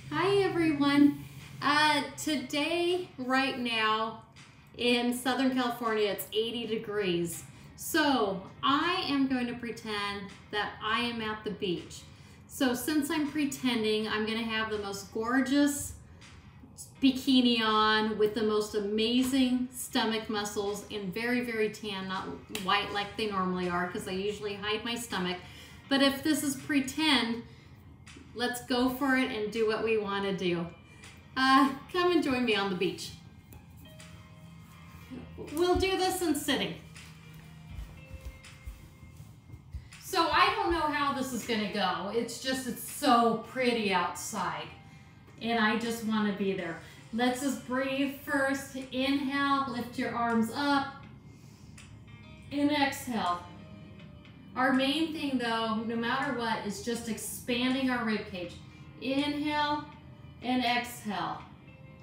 Hi everyone. Today, right now, in Southern California, it's 80 degrees. So I am going to pretend that I am at the beach. So since I'm pretending, I'm going to have the most gorgeous bikini on with the most amazing stomach muscles and very, very tan, not white like they normally are because I usually hide my stomach. But if this is pretend, let's go for it and do what we want to do. Come and join me on the beach. We'll do this in sitting. So I don't know how this is going to go. It's so pretty outside. And I just want to be there. Let's just breathe first. Inhale, lift your arms up. And exhale. Our main thing though, no matter what, is just expanding our rib cage. Inhale and exhale.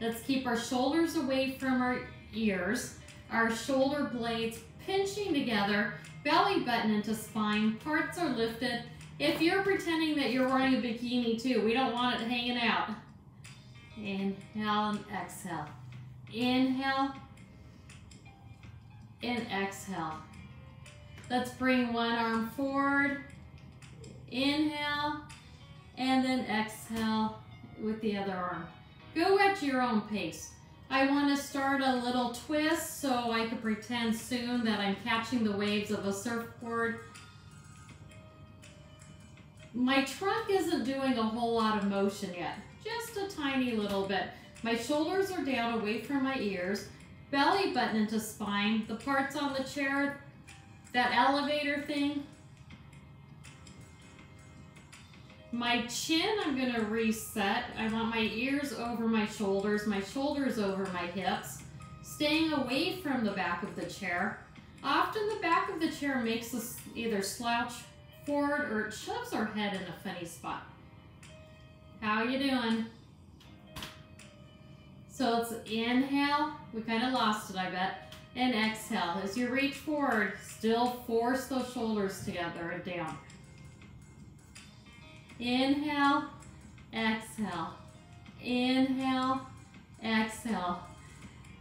Let's keep our shoulders away from our ears. Our shoulder blades pinching together. Belly button into spine. Parts are lifted. If you're pretending that you're wearing a bikini too, we don't want it hanging out. Inhale and exhale. Inhale and exhale. Let's bring one arm forward. Inhale and then exhale with the other arm. Go at your own pace. I want to start a little twist so I can pretend soon that I'm catching the waves of a surfboard. My trunk isn't doing a whole lot of motion yet, just a tiny little bit. My shoulders are down away from my ears, belly button into spine, the parts on the chair, that elevator thing. My chin, I'm going to reset. I want my ears over my shoulders over my hips, staying away from the back of the chair. Often the back of the chair makes us either slouch forward or it shoves our head in a funny spot. How you doing? So let's inhale. We kind of lost it, I bet. And exhale. As you reach forward, still force those shoulders together and down. Inhale, exhale. Inhale, exhale.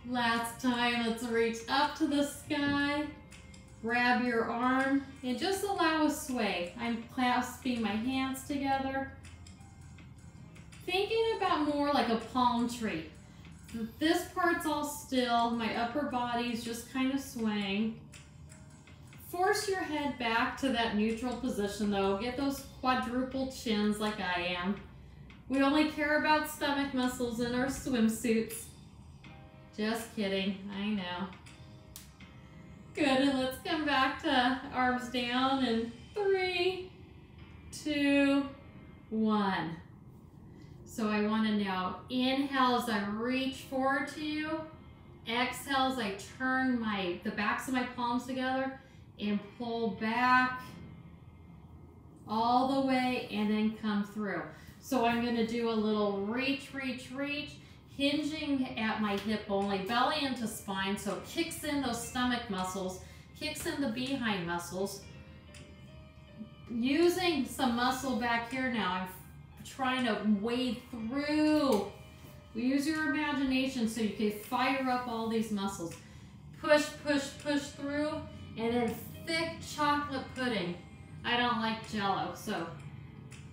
Last time, let's reach up to the sky. Grab your arm and just allow a sway. I'm clasping my hands together. Thinking about more like a palm tree. This part's all still, my upper body's just kind of swaying. Force your head back to that neutral position though. Get those quadruple chins like I am. We only care about stomach muscles in our swimsuits. Just kidding, I know. Good, and let's come back to arms down in 3, 2, 1. So I want to now inhale as I reach forward to you. Exhale as I turn the backs of my palms together and pull back all the way and then come through. So I'm going to do a little reach, reach, reach, hinging at my hip only, belly into spine, so it kicks in those stomach muscles, kicks in the behind muscles. Using some muscle back here now, I'm trying to wade through. Use your imagination so you can fire up all these muscles. Push, push, push through, and then thick chocolate pudding. I don't like Jell-O, so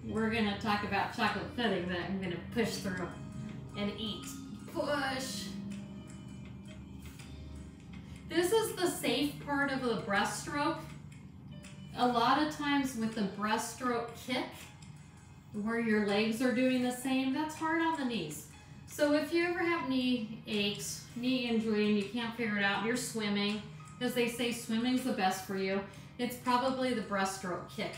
we're gonna talk about chocolate pudding that I'm gonna push through and eat. Push. This is the safe part of the breaststroke. A lot of times with the breaststroke kick, where your legs are doing the same, that's hard on the knees. So if you ever have knee aches, knee injury, and you can't figure it out, and you're swimming, because they say swimming's the best for you, it's probably the breaststroke kick.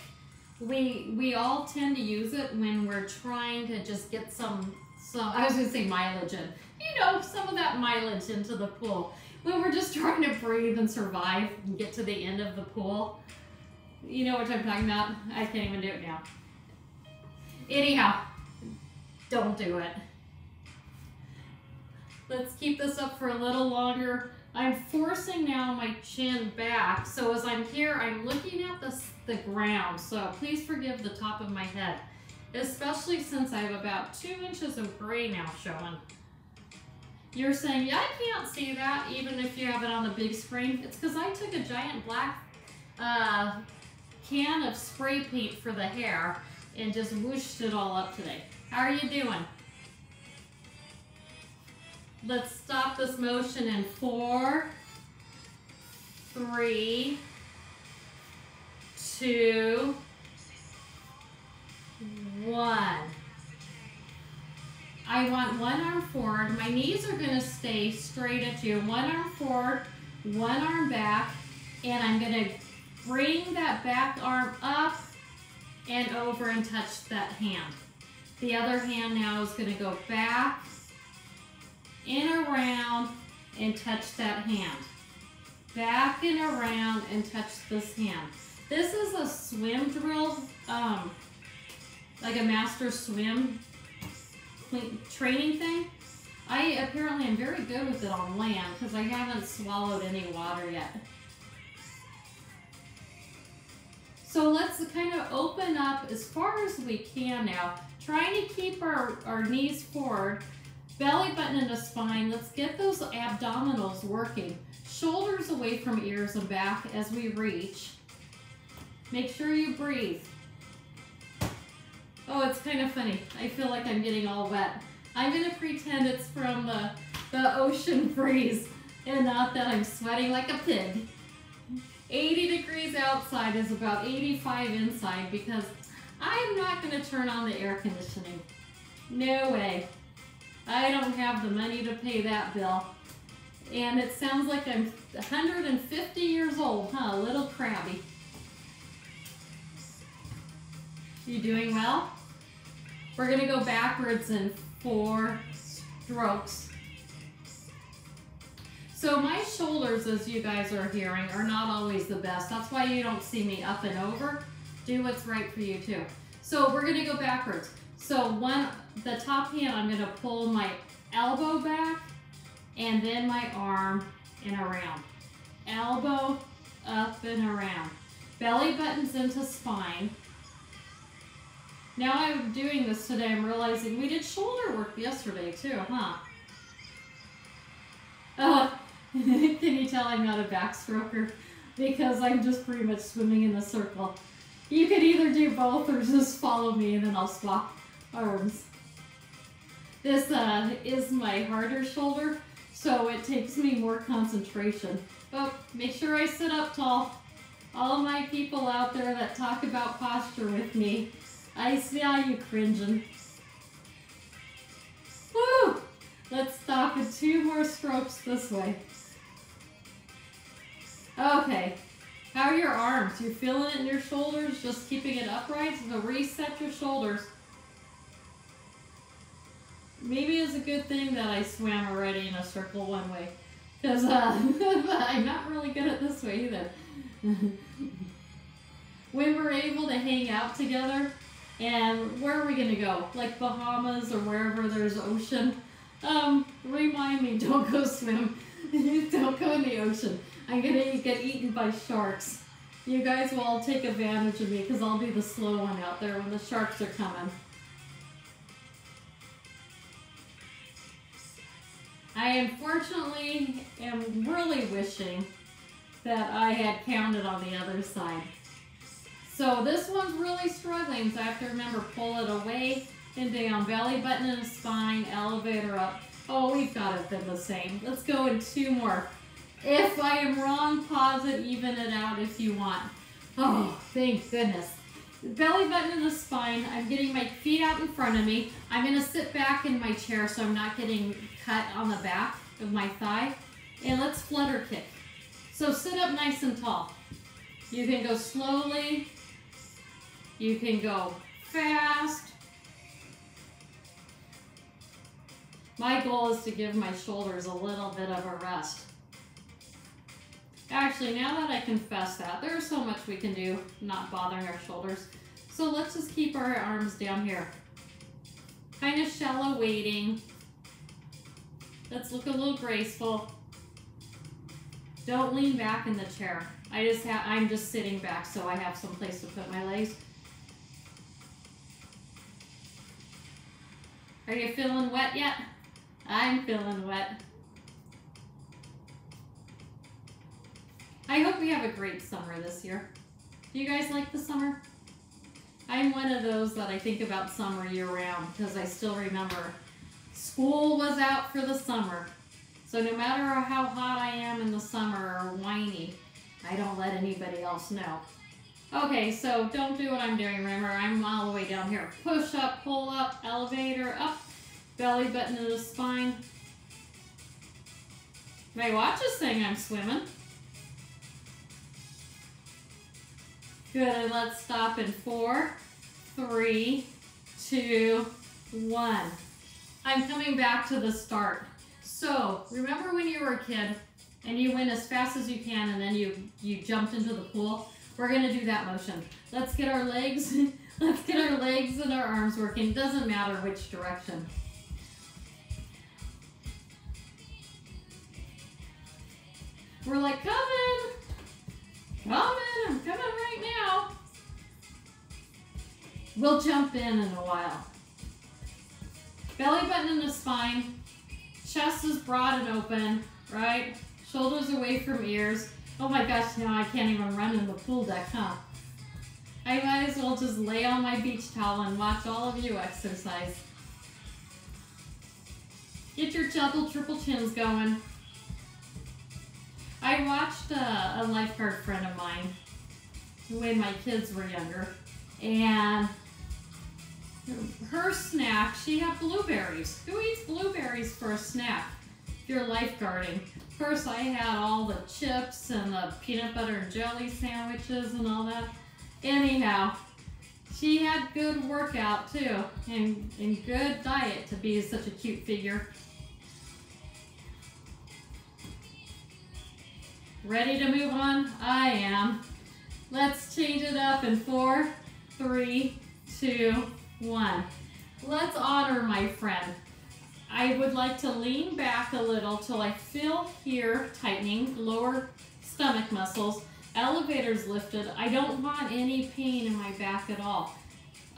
We all tend to use it when we're trying to just get some I was going to say mileage in. You know, some of that mileage into the pool. When we're just trying to breathe and survive and get to the end of the pool. You know what I'm talking about? I can't even do it now. Anyhow, don't do it. Let's keep this up for a little longer. I'm forcing now my chin back. So as I'm here, I'm looking at the ground. So please forgive the top of my head. especially since I have about 2 inches of gray now showing. You're saying, yeah, I can't see that even if you have it on the big screen. It's because I took a giant black can of spray paint for the hair and just whooshed it all up today. How are you doing? Let's stop this motion in 4, 3, 2, 1. I want one arm forward. My knees are going to stay straight at you. One arm forward, one arm back, and I'm going to bring that back arm up and over and touch that hand. The other hand now is going to go back and around and touch that hand. Back and around and touch this hand. This is a swim drill, like a master swim training thing. I apparently am very good with it on land because I haven't swallowed any water yet. So let's kind of open up as far as we can now, trying to keep our knees forward, belly button into spine. Let's get those abdominals working. Shoulders away from ears and back as we reach. Make sure you breathe. Oh, it's kind of funny. I feel like I'm getting all wet. I'm going to pretend it's from the ocean breeze and not that I'm sweating like a pig. 80 degrees outside is about 85 inside because I'm not going to turn on the air conditioning. No way. I don't have the money to pay that bill. And it sounds like I'm 150 years old, huh? A little crabby. You doing well? We're going to go backwards in 4 strokes. So my shoulders, as you guys are hearing, are not always the best. That's why you don't see me up and over. Do what's right for you too. So we're going to go backwards. So the top hand, I'm going to pull my elbow back and then my arm and around. Elbow up and around. Belly buttons into spine. Now I'm doing this today, I'm realizing we did shoulder work yesterday too, huh? Oh, can you tell I'm not a backstroker? Because I'm just pretty much swimming in a circle. You could either do both or just follow me and then I'll swap arms. This is my harder shoulder, so it takes me more concentration. But make sure I sit up tall. All of my people out there that talk about posture with me, I saw you cringing. Woo! Let's stop with 2 more strokes this way. Okay. How are your arms? You feeling it in your shoulders? Just keeping it upright? So reset your shoulders. Maybe it's a good thing that I swam already in a circle one way. Because I'm not really good at this way either. When we're able to hang out together, and where are we going to go? Like Bahamas or wherever there's ocean? Remind me, don't go swim. Don't go in the ocean. I'm going to get eaten by sharks. You guys will all take advantage of me because I'll be the slow one out there when the sharks are coming. I unfortunately am really wishing that I had counted on the other side. So this one's really struggling, so I have to remember, pull it away and down, belly button and spine, elevator up. Oh, we've got it been the same. Let's go in 2 more. If I am wrong, pause it, even it out if you want. Oh, thank goodness. Belly button in the spine. I'm getting my feet out in front of me. I'm going to sit back in my chair so I'm not getting cut on the back of my thigh. And let's flutter kick. So sit up nice and tall. You can go slowly. You can go fast. My goal is to give my shoulders a little bit of a rest. Actually, now that I confess that, there's so much we can do not bothering our shoulders. So let's just keep our arms down here. Kind of shallow weighting. Let's look a little graceful. Don't lean back in the chair. I'm just sitting back so I have some place to put my legs. Are you feeling wet yet? I'm feeling wet. I hope we have a great summer this year. Do you guys like the summer? I'm one of those that I think about summer year round because I still remember school was out for the summer. So no matter how hot I am in the summer or whiny, I don't let anybody else know. Okay, so don't do what I'm doing. Remember, I'm all the way down here. Push up, pull up, elevator up, belly button to the spine. My watch is saying I'm swimming. Good, and let's stop in 4, 3, 2, 1. I'm coming back to the start. So, remember when you were a kid and you went as fast as you can and then you jumped into the pool? We're gonna do that motion. Let's get our legs, let's get our legs and our arms working. Doesn't matter which direction. We're like, coming, I'm coming right now. We'll jump in a while. Belly button in the spine, chest is broad and open, right? Shoulders away from ears. Oh my gosh, now I can't even run in the pool deck, huh? I might as well just lay on my beach towel and watch all of you exercise. Get your double, triple chins going. I watched a lifeguard friend of mine when my kids were younger, and her snack, she had blueberries. Who eats blueberries for a snack if you're lifeguarding? First, I had all the chips and the peanut butter and jelly sandwiches and all that. Anyhow, she had good workout too, and good diet to be such a cute figure. Ready to move on? I am. Let's change it up in 4, 3, 2, 1. Let's honor my friend. I would like to lean back a little till I feel here tightening, lower stomach muscles, elevators lifted. I don't want any pain in my back at all.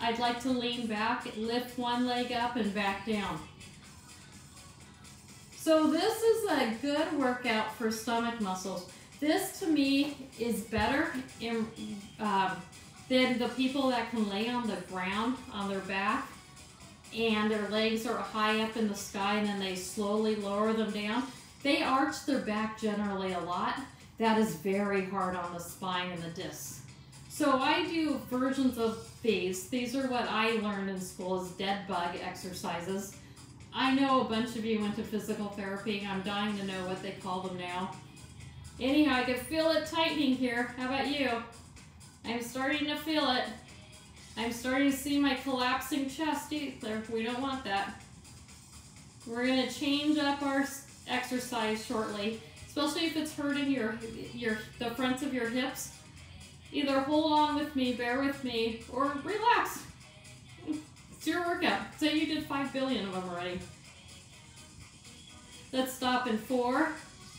I'd like to lean back, lift one leg up and back down. So this is a good workout for stomach muscles. This to me is better than the people that can lay on the ground on their back and their legs are high up in the sky and then they slowly lower them down. They arch their back generally a lot. That is very hard on the spine and the discs. So I do versions of these. These are what I learned in school as dead bug exercises. I know a bunch of you went to physical therapy. I'm dying to know what they call them now. Anyhow, I can feel it tightening here. How about you? I'm starting to feel it. I'm starting to see my collapsing chest either. We don't want that. We're going to change up our exercise shortly, especially if it's hurting the fronts of your hips. Either hold on with me, bear with me, or relax. It's your workout. Say you did 5 billion of them already. Let's stop in 4,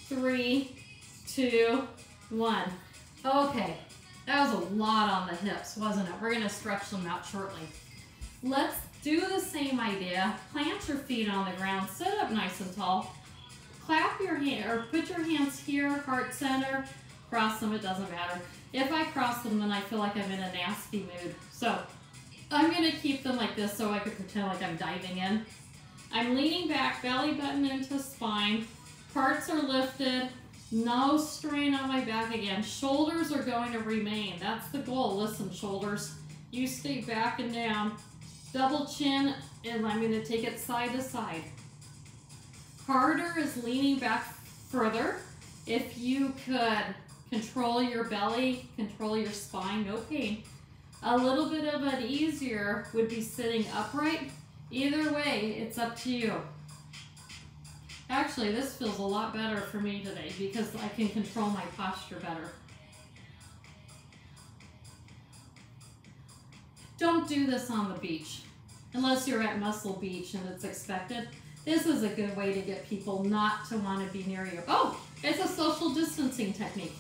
3, 2, 1. Okay. That was a lot on the hips, wasn't it? We're going to stretch them out shortly. Let's do the same idea. Plant your feet on the ground. Sit up nice and tall. Clap your hand, or put your hands here, heart center. Cross them, it doesn't matter. If I cross them, then I feel like I'm in a nasty mood. So I'm going to keep them like this so I can pretend like I'm diving in. I'm leaning back, belly button into spine. Parts are lifted. No strain on my back again. Shoulders are going to remain. That's the goal. Listen, shoulders, you stay back and down. Double chin, and I'm going to take it side to side. Harder is leaning back further. If you could control your belly, control your spine, no pain. A little bit of an easier would be sitting upright. Either way, it's up to you. Actually, this feels a lot better for me today because I can control my posture better. Don't do this on the beach unless you're at Muscle Beach and it's expected. This is a good way to get people not to want to be near you. Oh, it's a social distancing technique.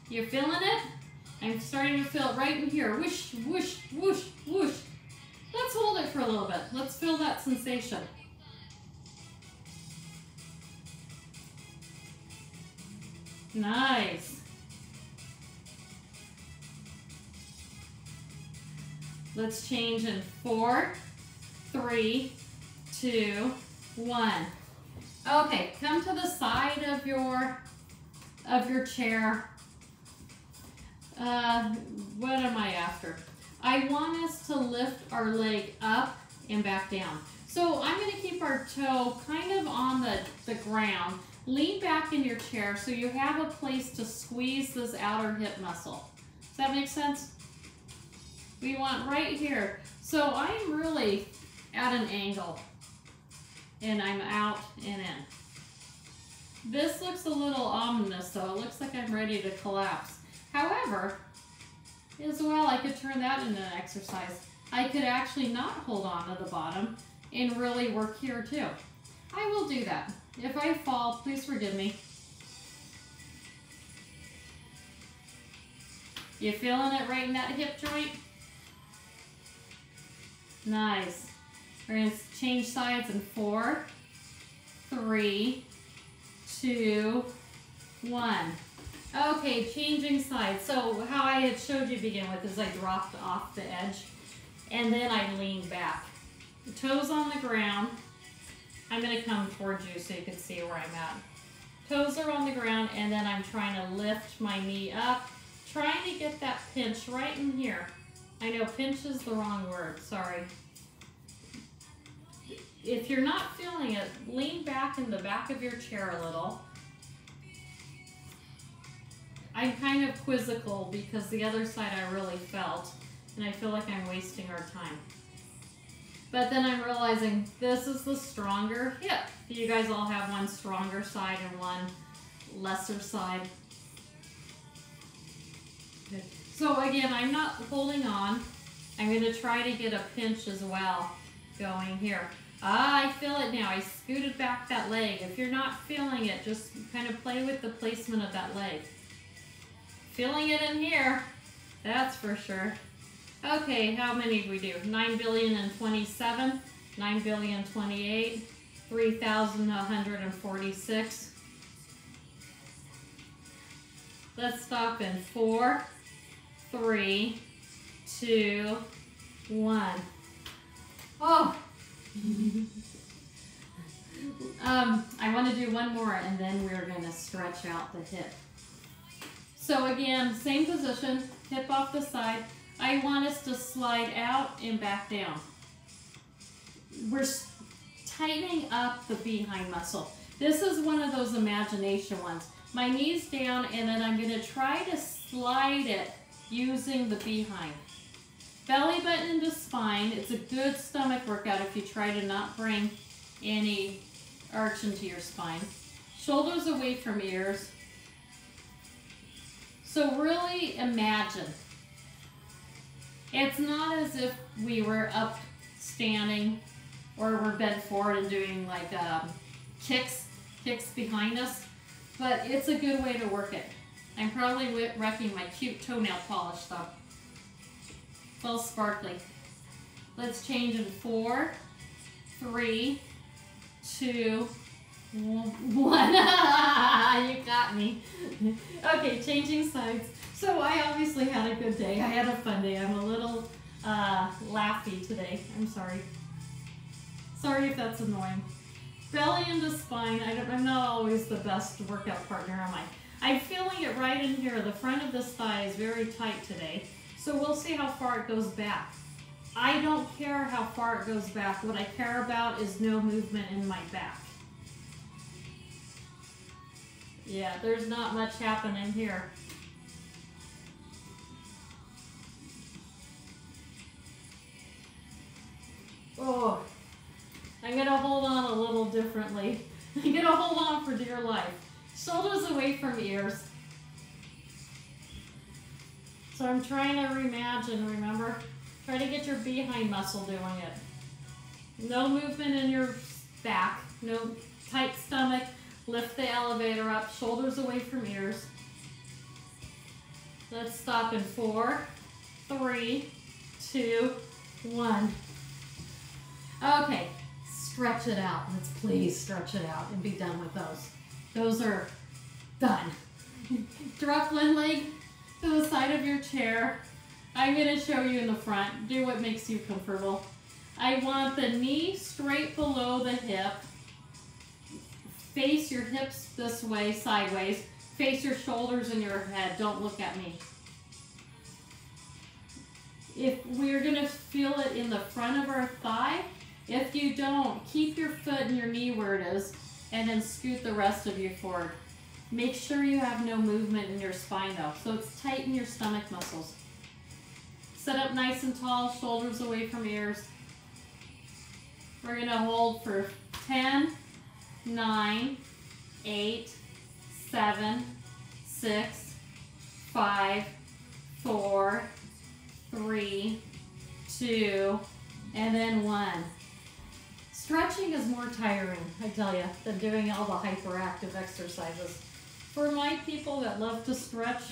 You feeling it? I'm starting to feel it right in here. Whoosh, whoosh, whoosh, whoosh. Let's hold it for a little bit. Let's feel that sensation. Nice. Let's change in 4, 3, 2, 1. Okay, come to the side of your chair. What am I after? I want us to lift our leg up and back down. So I'm going to keep our toe kind of on the ground. Lean back in your chair so you have a place to squeeze this outer hip muscle. Does that make sense? We want right here. So I'm really at an angle and I'm out and in. This looks a little ominous though. It looks like I'm ready to collapse. However, as well, I could turn that into an exercise. I could actually not hold on to the bottom and really work here too. I will do that. If I fall, please forgive me. You feeling it right in that hip joint? Nice. We're going to change sides in 4, 3, 2, 1. Okay, changing sides. So how I had showed you to begin with is I dropped off the edge and then I leaned back. The toes on the ground. I'm going to come towards you so you can see where I'm at. Toes are on the ground and then I'm trying to lift my knee up, trying to get that pinch right in here. I know pinch is the wrong word, sorry. If you're not feeling it, lean back in the back of your chair a little. I'm kind of quizzical because the other side I really felt, and I feel like I'm wasting our time. But then I'm realizing this is the stronger hip. You guys all have one stronger side and one lesser side. Good. So again, I'm not holding on. I'm going to try to get a pinch as well going here. Ah, I feel it now. I scooted back that leg. If you're not feeling it, just kind of play with the placement of that leg. Feeling it in here, that's for sure. Okay, how many did we do? 9,027,000,027, 9,028,000,000, 3,146. Let's stop in 4, 3, 2, 1. Oh! I want to do one more and then we're going to stretch out the hip. So again, same position, hip off the side. I want us to slide out and back down. We're tightening up the behind muscle. This is one of those imagination ones. My knees down and then I'm going to try to slide it using the behind. Belly button into spine. It's a good stomach workout if you try to not bring any arch into your spine. Shoulders away from ears. So really imagine. It's not as if we were up standing or we're bent forward and doing like kicks behind us, but it's a good way to work it. I'm probably wrecking my cute toenail polish though. It's all sparkly. Let's change in 4, 3, 2, 1. You got me. Okay, changing sides. So I obviously had a good day. I had a fun day. I'm a little laughy today. I'm sorry. Sorry if that's annoying. Belly into spine. I'm not always the best workout partner, am I? I'm feeling it right in here. The front of this thigh is very tight today. So we'll see how far it goes back. I don't care how far it goes back. What I care about is no movement in my back. Yeah, there's not much happening here. Oh, I'm going to hold on a little differently. I'm going to hold on for dear life. Shoulders away from ears. So I'm trying to reimagine, remember? Try to get your behind muscle doing it. No movement in your back, no tight stomach. Lift the elevator up, shoulders away from ears. Let's stop in 4, 3, 2, 1. Okay, stretch it out. Let's please stretch it out and be done with those. Those are done. Drop one leg to the side of your chair. I'm going to show you in the front. Do what makes you comfortable. I want the knee straight below the hip. Face your hips this way, sideways. Face your shoulders and your head. Don't look at me. If we're going to feel it in the front of our thigh, if you don't, keep your foot and your knee where it is and then scoot the rest of you forward. Make sure you have no movement in your spine though, so it's tight in your stomach muscles. Sit up nice and tall, shoulders away from ears. We're going to hold for 10, 9, 8, 7, 6, 5, 4, 3, 2, and then 1. Stretching is more tiring, I tell you, than doing all the hyperactive exercises. For my people that love to stretch,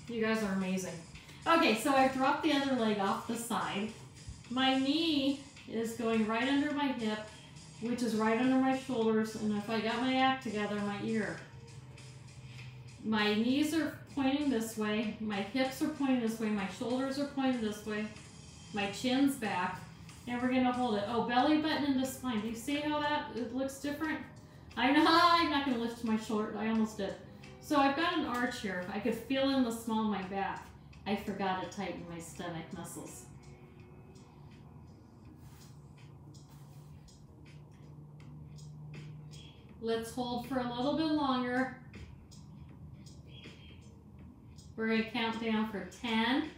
you guys are amazing. Okay, so I've dropped the other leg off the side. My knee is going right under my hip, which is right under my shoulders, and if I got my act together, my ear. My knees are pointing this way, my hips are pointing this way, my shoulders are pointing this way, my chin's back, and we're gonna hold it. Oh, belly button into spine. Do you see how it looks different? I'm not gonna lift my shoulder, I almost did. So I've got an arch here. I could feel in the small of my back. I forgot to tighten my stomach muscles. Let's hold for a little bit longer. We're going to count down for 10,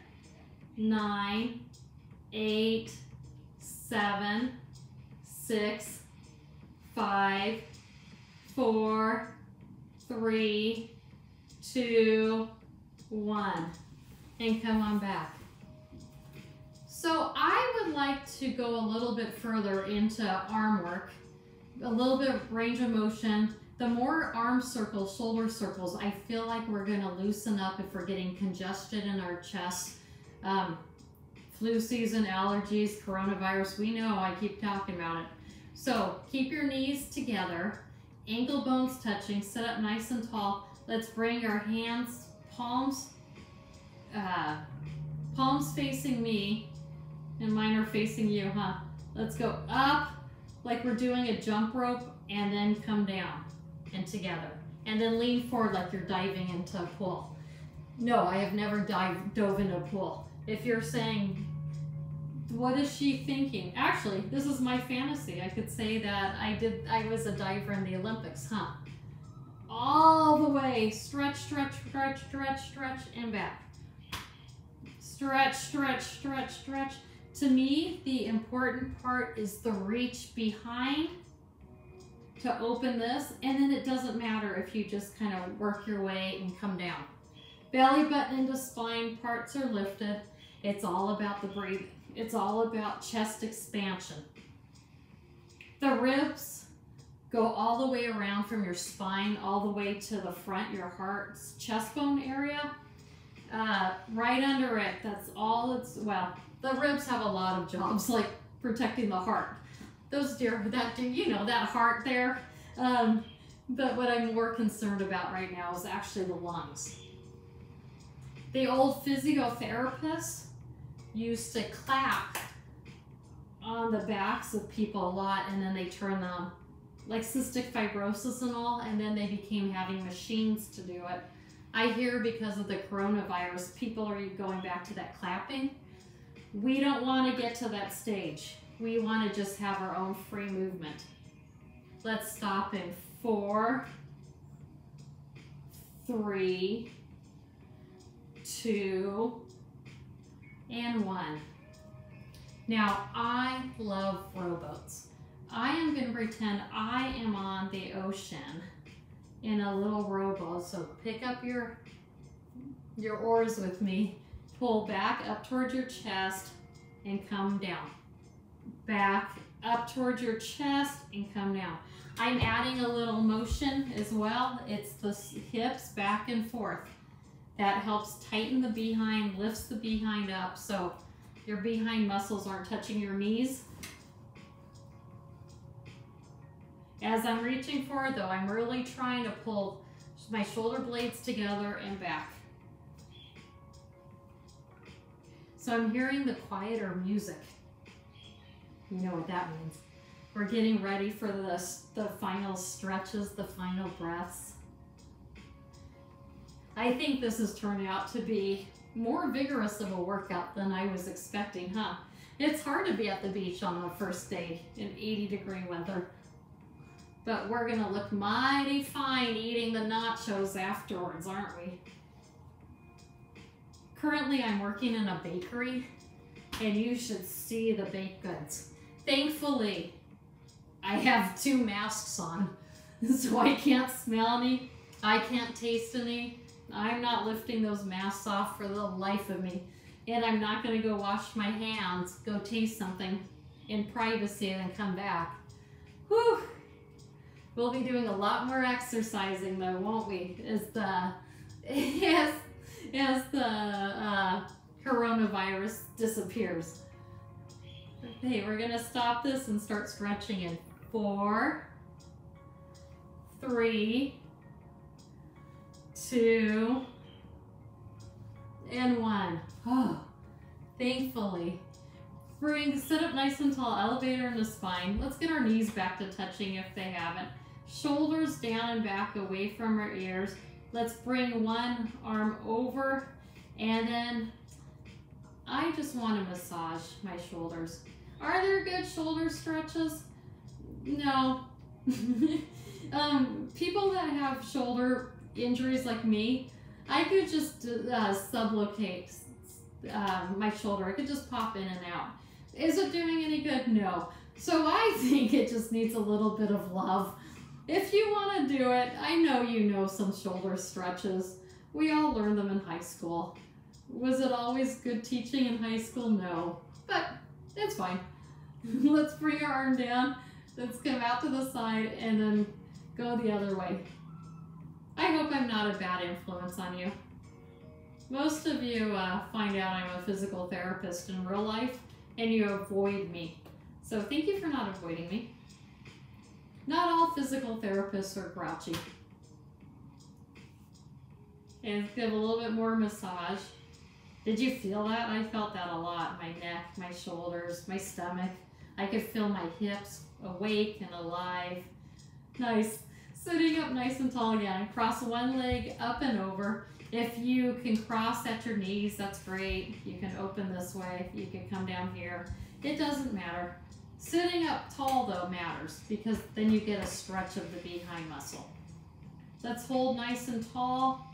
9, 8, 7, 6, 5, 4, 3, 2, 1. And come on back. So I would like to go a little bit further into arm work, a little bit of range of motion. The more arm circles, shoulder circles, I feel like we're going to loosen up if we're getting congested in our chest. Flu season, allergies, coronavirus, we know, I keep talking about it. So keep your knees together, ankle bones touching, sit up nice and tall. Let's bring our hands, palms facing me, and mine are facing you, huh? Let's go up like we're doing a jump rope and then come down and together. And then lean forward like you're diving into a pool. No, I have never dove into a pool. If you're saying, what is she thinking? Actually, this is my fantasy. I could say that I was a diver in the Olympics, huh? All the way, stretch, stretch, stretch, stretch, stretch, and back. Stretch, stretch, stretch, stretch. To me, the important part is the reach behind to open this, and then it doesn't matter if you just kind of work your way and come down. Belly button into spine, parts are lifted. It's all about the breathing. It's all about chest expansion. The ribs go all the way around from your spine, all the way to the front, your heart's chest bone area. Right under it, that's all it's, well, the ribs have a lot of jobs, like protecting the heart. Those dear, you know, that heart there. But what I'm more concerned about right now is actually the lungs. The old physiotherapists used to clap on the backs of people a lot, and then they turn them, like cystic fibrosis and all, and then they became having machines to do it. I hear because of the coronavirus, people are going back to that clapping. We don't want to get to that stage. We want to just have our own free movement. Let's stop in 4, 3, 2, and 1. Now, I love rowboats. I am going to pretend I am on the ocean in a little rowboat. So pick up your oars with me. Pull back up towards your chest and come down. Back up towards your chest and come down. I'm adding a little motion as well. It's the hips back and forth. That helps tighten the behind, lifts the behind up so your behind muscles aren't touching your knees. As I'm reaching forward though, I'm really trying to pull my shoulder blades together and back. So I'm hearing the quieter music. You know what that means. We're getting ready for the final stretches, the final breaths. I think this has turned out to be more vigorous of a workout than I was expecting, huh? It's hard to be at the beach on the first day in 80-degree weather. But we're gonna look mighty fine eating the nachos afterwards, aren't we? Currently, I'm working in a bakery, and you should see the baked goods. Thankfully, I have 2 masks on, so I can't smell any, I can't taste any. I'm not lifting those masks off for the life of me. And I'm not gonna go wash my hands, go taste something in privacy and then come back. Whew! We'll be doing a lot more exercising though, won't we? As the coronavirus disappears. Okay, we're gonna stop this and start stretching in 4, 3, 2, and 1. Oh, thankfully. Sit up nice and tall, elevator in the spine. Let's get our knees back to touching if they haven't. Shoulders down and back away from our ears. Let's bring one arm over, and then I just want to massage my shoulders. Are there good shoulder stretches? No. People that have shoulder injuries like me, I could just sublocate my shoulder. I could just pop in and out. Is it doing any good? No. So I think it just needs a little bit of love. If you want to do it, I know you know some shoulder stretches. We all learned them in high school. Was it always good teaching in high school? No. But it's fine. Let's bring our arm down. Let's come out to the side and then go the other way. I hope I'm not a bad influence on you. Most of you find out I'm a physical therapist in real life and you avoid me. So thank you for not avoiding me. Not all physical therapists are grouchy. And give a little bit more massage. Did you feel that? I felt that a lot. My neck, my shoulders, my stomach. I could feel my hips awake and alive. Nice. Sitting up nice and tall again. Cross one leg up and over. If you can cross at your knees, that's great. You can open this way. You can come down here. It doesn't matter. Sitting up tall, though, matters because then you get a stretch of the behind muscle. Let's hold nice and tall.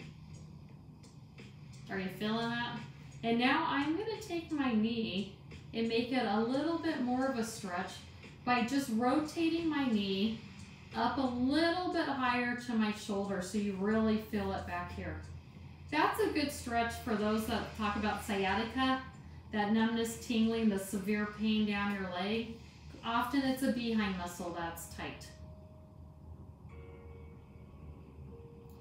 Are you feeling that? And now I'm going to take my knee and make it a little bit more of a stretch by just rotating my knee up a little bit higher to my shoulder so you really feel it back here. That's a good stretch for those that talk about sciatica, that numbness, tingling, the severe pain down your leg. Often it's a behind muscle that's tight.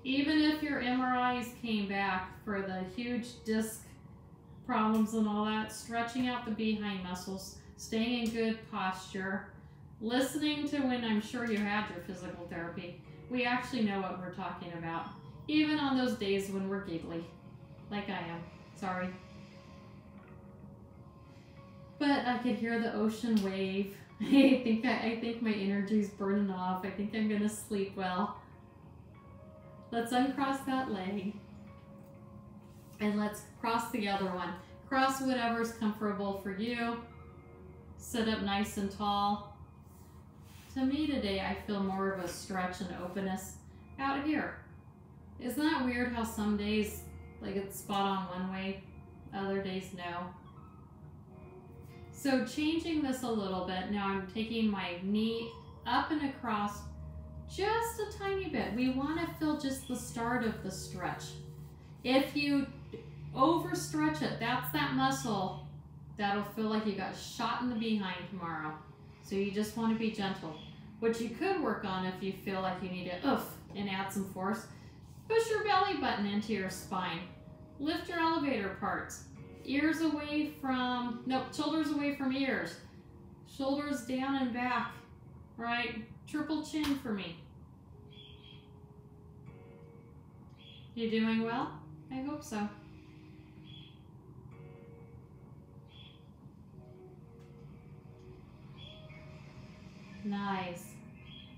Even if your MRIs came back for the huge disc problems and all that, stretching out the behind muscles, staying in good posture, listening to when I'm sure you had your physical therapy. We actually know what we're talking about, even on those days when we're giggly, like I am. Sorry. But I could hear the ocean wave. I think my energy's burning off. I think I'm gonna sleep well. Let's uncross that leg. And let's cross the other one. Cross whatever's comfortable for you. Sit up nice and tall. To me today, I feel more of a stretch and openness out here. Isn't that weird how some days, like it's spot on one way, other days no? So changing this a little bit, now I'm taking my knee up and across just a tiny bit. We want to feel just the start of the stretch. If you overstretch it, that's that muscle that'll feel like you got shot in the behind tomorrow. So you just want to be gentle. What you could work on if you feel like you need to oof and add some force, push your belly button into your spine. Lift your elevator parts. Ears away from, nope, shoulders away from ears. Shoulders down and back, right? Triple chin for me. You doing well? I hope so. Nice.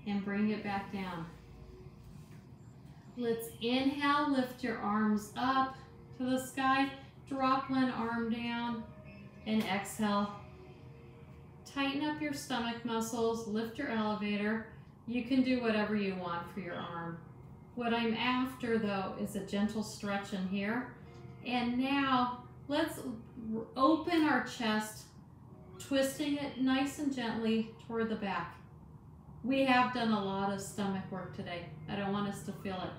And bring it back down. Let's inhale, lift your arms up to the sky. Drop one arm down and exhale. Tighten up your stomach muscles, lift your elevator. You can do whatever you want for your arm. What I'm after though is a gentle stretch in here. And now let's open our chest, twisting it nice and gently toward the back. We have done a lot of stomach work today. I don't want us to feel it.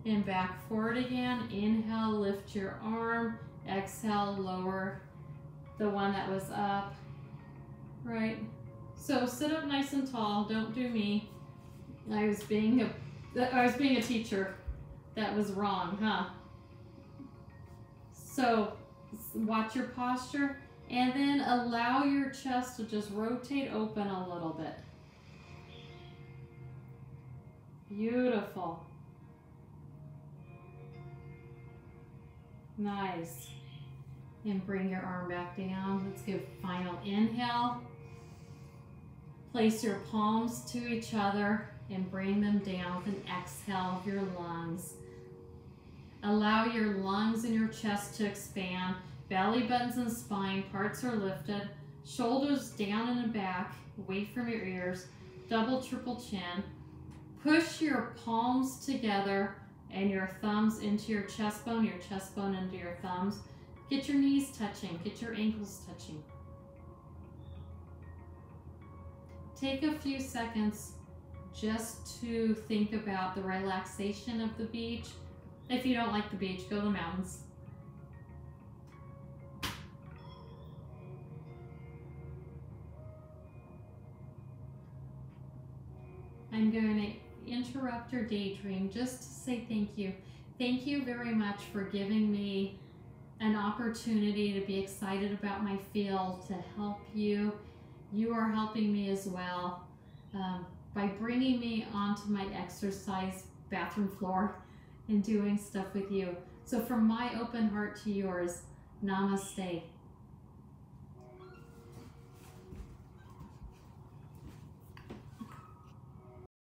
And back forward again. Inhale, lift your arm. Exhale, lower the one that was up. Right? So sit up nice and tall. Don't do me. I was being a teacher. That was wrong, huh? So watch your posture and then allow your chest to just rotate open a little bit. Beautiful. Nice. And bring your arm back down. Let's give final inhale. Place your palms to each other and bring them down with an exhale of your lungs. Allow your lungs and your chest to expand. Belly buttons and spine parts are lifted. Shoulders down and back, away from your ears. Double, triple chin. Push your palms together and your thumbs into your chest bone into your thumbs. Get your knees touching, get your ankles touching. Take a few seconds just to think about the relaxation of the beach. If you don't like the beach, go to the mountains. I'm going to interrupt your daydream just to say thank you. Thank you very much for giving me an opportunity to be excited about my field, to help you. You are helping me as well by bringing me onto my exercise bathroom floor and doing stuff with you. So from my open heart to yours, namaste.